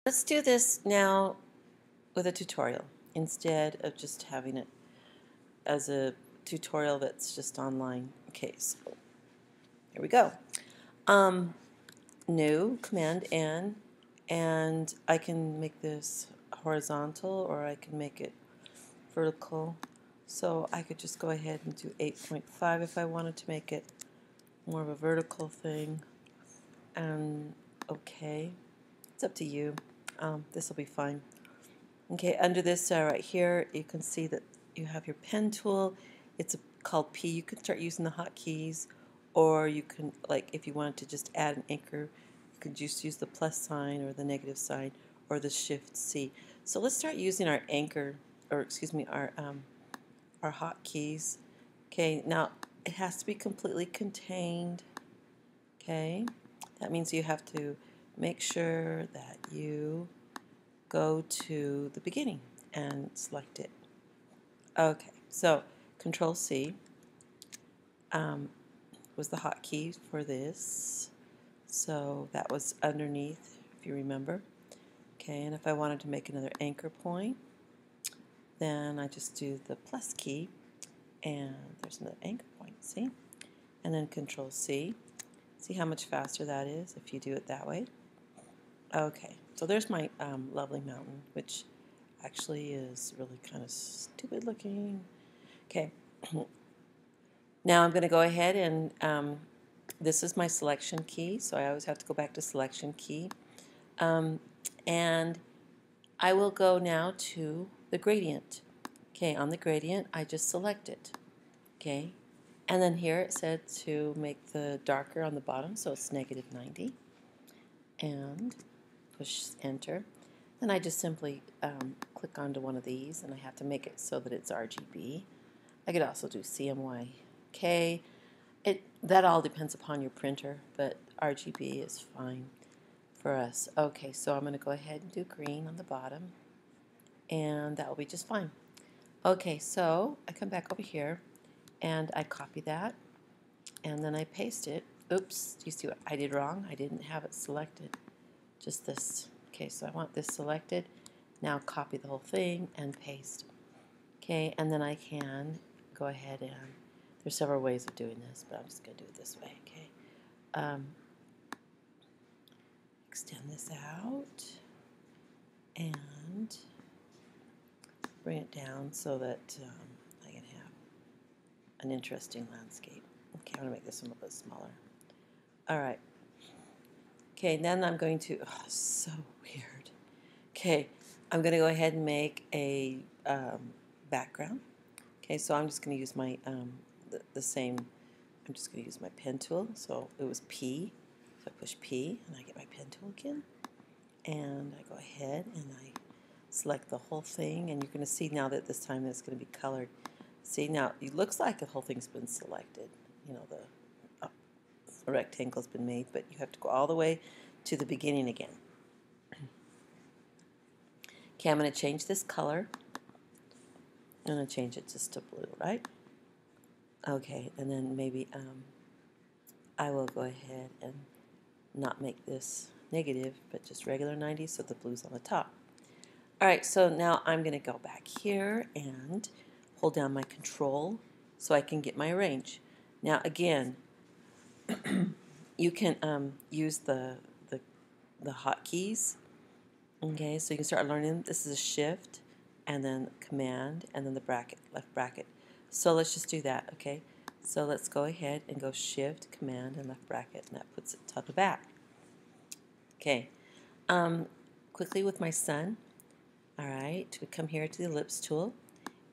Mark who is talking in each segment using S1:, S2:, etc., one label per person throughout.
S1: Let's do this now with a tutorial instead of just having it as a tutorial that's just online. Okay, so here we go. New, Command N, and I can make this horizontal or I can make it vertical. So I could just go ahead and do 8.5 if I wanted to make it more of a vertical thing. And okay, it's up to you. This will be fine. Okay, under this right here, you can see that you have your pen tool. It's called P. You can start using the hotkeys, or you can, like, if you wanted to just add an anchor, you could just use the plus sign or the negative sign or the Shift C. So let's start using our anchor, or excuse me, our hotkeys. Okay, now it has to be completely contained. Okay, that means you have to make sure that you go to the beginning and select it. Okay, so Control C was the hotkey for this. So that was underneath, if you remember. Okay, and if I wanted to make another anchor point, then I just do the plus key, and there's another anchor point, see? And then Control C. See how much faster that is if you do it that way? Okay, so there's my lovely mountain, which actually is really kind of stupid looking. Okay, now I'm going to go ahead and this is my selection key, so I always have to go back to selection key. And I will go now to the gradient. Okay, on the gradient, I just select it. Okay, and then here it said to make the darker on the bottom, so it's -90. And push enter. Then I just simply click onto one of these, and I have to make it so that it's RGB. I could also do CMYK. That all depends upon your printer, but RGB is fine for us. Okay, so I'm going to go ahead and do green on the bottom, and that will be just fine. Okay, so I come back over here, and I copy that, and then I paste it. Oops, do you see what I did wrong? I didn't have it selected. Just this. Okay, so I want this selected. Now copy the whole thing and paste. Okay, and then I can go ahead and, there's several ways of doing this, but I'm just going to do it this way. Okay, extend this out and bring it down so that I can have an interesting landscape. Okay, I'm going to make this one a little bit smaller. All right. Okay, then I'm going to, oh, so weird. Okay, I'm going to go ahead and make a background. Okay, so I'm just going to use my, the same, I'm just going to use my pen tool. So it was P, so I push P, and I get my pen tool again. And I go ahead and I select the whole thing, and you're going to see now that this time it's going to be colored. See, now it looks like the whole thing's been selected. You know, the rectangle's been made, but you have to go all the way to the beginning again. Okay, I'm going to change this color. I'm going to change it just to blue, right? Okay, and then maybe I will go ahead and not make this negative, but just regular 90, so the blue's on the top. Alright, so now I'm going to go back here and hold down my control so I can get my arrange. Now again, you can use the hotkeys. Okay, so you can start learning. This is a shift, and then command, and then the bracket, left bracket. So let's just do that, okay? So let's go ahead and go shift, command, and left bracket, and that puts it to the back. Okay, quickly with my sun. All right, we come here to the ellipse tool,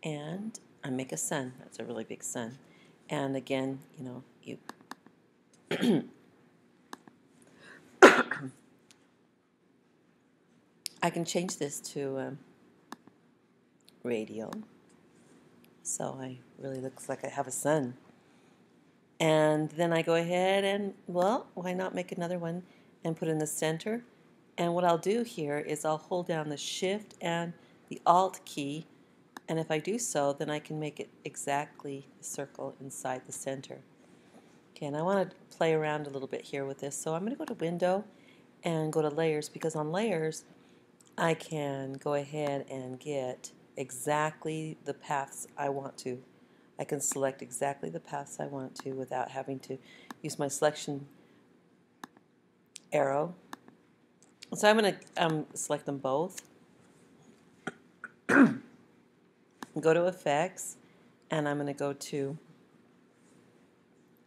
S1: and I make a sun. That's a really big sun. And again, you know, you I can change this to radial, so I really looks like I have a sun. And then I go ahead and, well, why not make another one and put in the center? And what I'll do here is I'll hold down the Shift and the Alt key, and if I do so, then I can make it exactly the circle inside the center. Okay, and I want to play around a little bit here with this, so I'm going to go to Window and go to Layers, because on Layers, I can go ahead and get exactly the paths I want to. I can select exactly the paths I want to without having to use my selection arrow. So I'm going to select them both, go to Effects, and I'm going to go to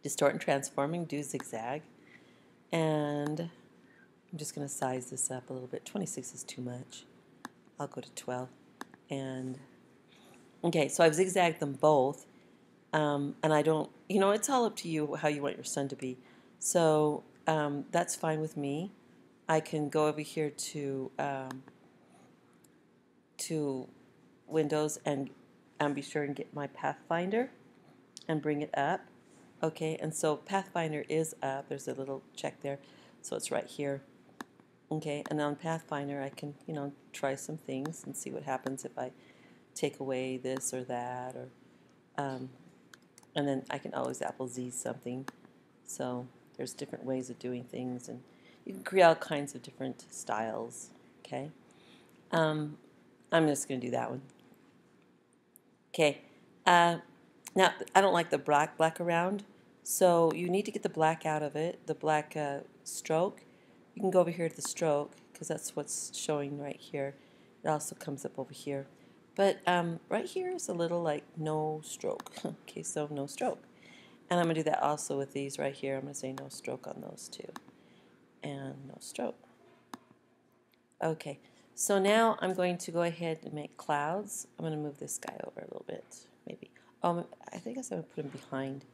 S1: Distort and Transforming, do Zigzag, and I'm just going to size this up a little bit. 26 is too much. I'll go to 12. And okay, so I've zigzagged them both, and I don't, it's all up to you how you want your sun to be. So that's fine with me. I can go over here to Windows and be sure and get my Pathfinder and bring it up. Okay, and so Pathfinder is up. There's a little check there, so it's right here. Okay, and on Pathfinder I can, try some things and see what happens if I take away this or that, or and then I can always Apple Z something. So there's different ways of doing things, and you can create all kinds of different styles. Okay, I'm just going to do that one. Okay, now I don't like the black around, so you need to get the black out of it, the black stroke. You can go over here to the stroke, because that's what's showing right here. It also comes up over here. But right here is a little like no stroke. Okay, so no stroke. And I'm going to do that also with these right here. I'm going to say no stroke on those two. And no stroke. Okay, so now I'm going to go ahead and make clouds. I'm going to move this guy over a little bit, maybe. Oh, I think I'm going to put him behind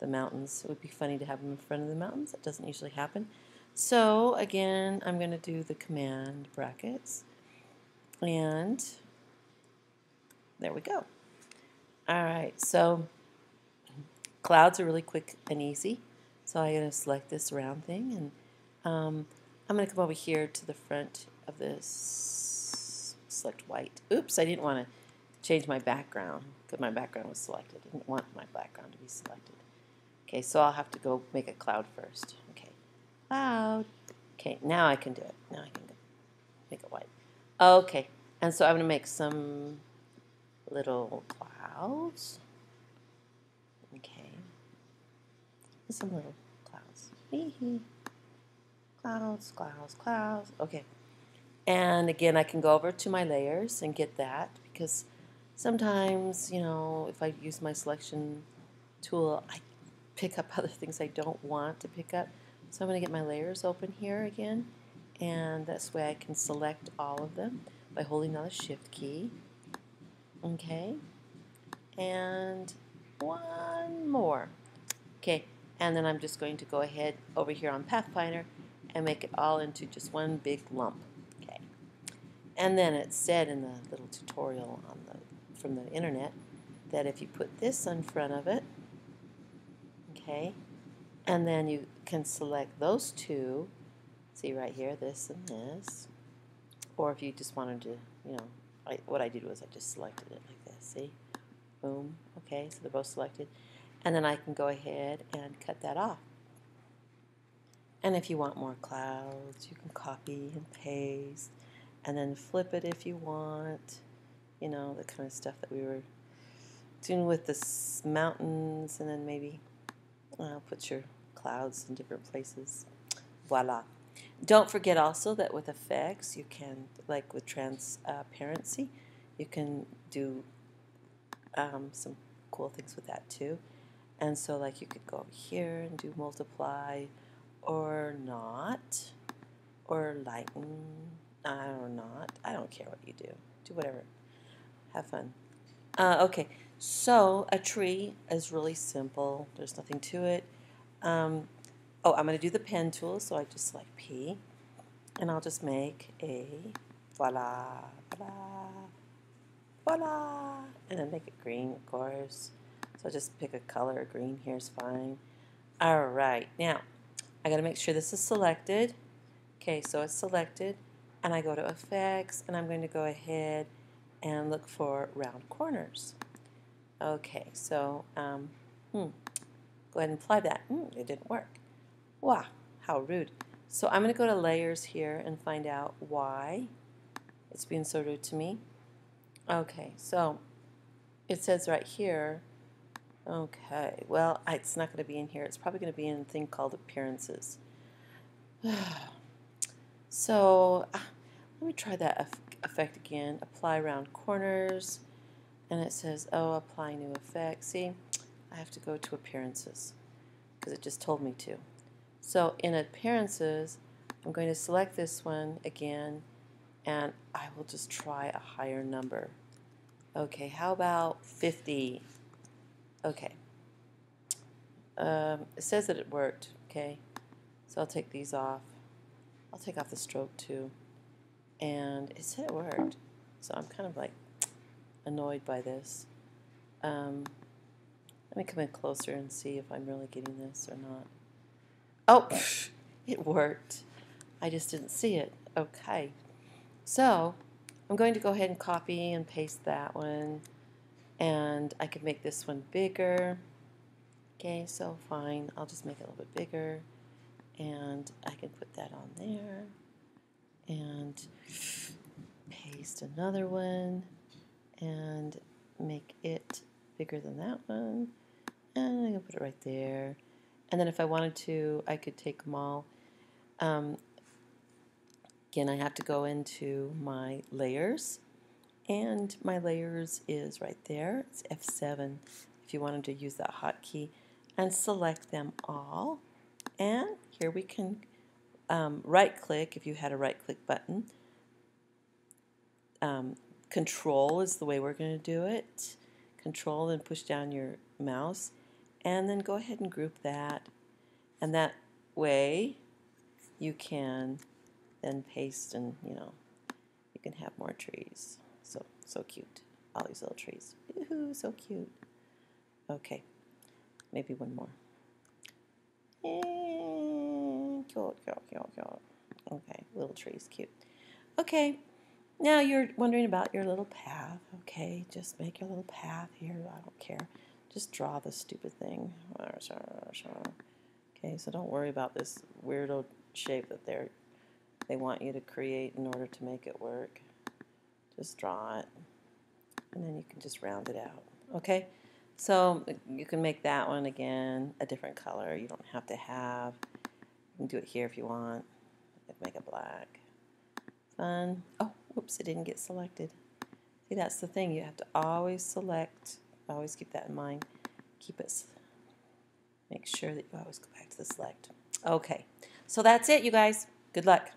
S1: the mountains. It would be funny to have him in front of the mountains. That doesn't usually happen. So again, I'm going to do the command brackets. And there we go. All right, so clouds are really quick and easy. So I'm going to select this round thing, and I'm going to come over here to the front of this, select white. Oops, I didn't want to change my background because my background was selected. I didn't want my background to be selected. Okay, so I'll have to go make a cloud first. Okay, cloud. Okay, now I can do it. Now I can make it white. Okay, and so I'm going to make some little clouds. Okay, some little clouds. Clouds, clouds, clouds. Okay. And again, I can go over to my layers and get that, because sometimes, if I use my selection tool, I pick up other things I don't want to pick up. So I'm going to get my layers open here again, and this way I can select all of them by holding down the Shift key. Okay. And one more. Okay. And then I'm just going to go ahead over here on Pathfinder and make it all into just one big lump. Okay. And then it said in the little tutorial from the internet that if you put this in front of it, okay, and then you can select those two, see right here, this and this, or if you just wanted to, what I did was I just selected it like this, see, boom, okay, so they're both selected, and then I can go ahead and cut that off. And if you want more clouds, you can copy and paste, and then flip it if you want, the kind of stuff that we were doing with the mountains, and then maybe put your clouds in different places. Voila. Don't forget also that with effects, you can, like with transparency, you can do some cool things with that too. And so like you could go over here and do multiply, or not, or lighten, or not. I don't care what you do. Do whatever. Have fun. Okay, so a tree is really simple. There's nothing to it. I'm going to do the pen tool, so I just select P, and I'll just make a voila, voila, voila, and then make it green, of course. So I'll just pick a color. Green here is fine. All right, now I got to make sure this is selected. Okay, so it's selected, and I go to Effects, and I'm going to go ahead and look for round corners. Okay, so go ahead and apply that. It didn't work. Wow, how rude. So I'm going to go to Layers here and find out why It's being so rude to me. Okay, so it says right here, okay, well, it's not going to be in here. It's probably going to be in a thing called appearances. So let me try that effect again. Apply round corners. And it says, oh, apply new effect. See, I have to go to appearances because it just told me to. So in appearances, I'm going to select this one again, and I will just try a higher number. Okay, how about 50? Okay. It says that it worked, okay? So I'll take these off. I'll take off the stroke too. And it said it worked. So I'm kind of like annoyed by this. Let me come in closer and see if I'm really getting this or not. Oh, it worked. I just didn't see it. Okay. So I'm going to go ahead and copy and paste that one. And I can make this one bigger. Okay, so fine. I'll just make it a little bit bigger. And I can put that on there. And paste another one. And make it bigger than that one. And I'm going to put it right there. And then if I wanted to, I could take them all. Again, I have to go into my layers. And my layers is right there. It's F7 if you wanted to use that hotkey. And select them all. And here we can right click if you had a right click button. Control is the way we're going to do it. Control and push down your mouse. And then go ahead and group that. And that way you can then paste and, you can have more trees. So cute. All these little trees. Woohoo, so cute. Okay, maybe one more. Cute. Okay, little trees, cute. Okay, now you're wondering about your little path. Okay, just make your little path here. I don't care. Just draw the stupid thing. Okay, so don't worry about this weirdo shape that they want you to create in order to make it work. Just draw it, and then you can just round it out. Okay, so you can make that one again a different color. You don't have to have. You can do it here if you want. Make it black. Fun. Oh, whoops! It didn't get selected. See, that's the thing. You have to always select. Always keep that in mind. Make sure that you always go back to the select. Okay, so that's it, you guys. Good luck.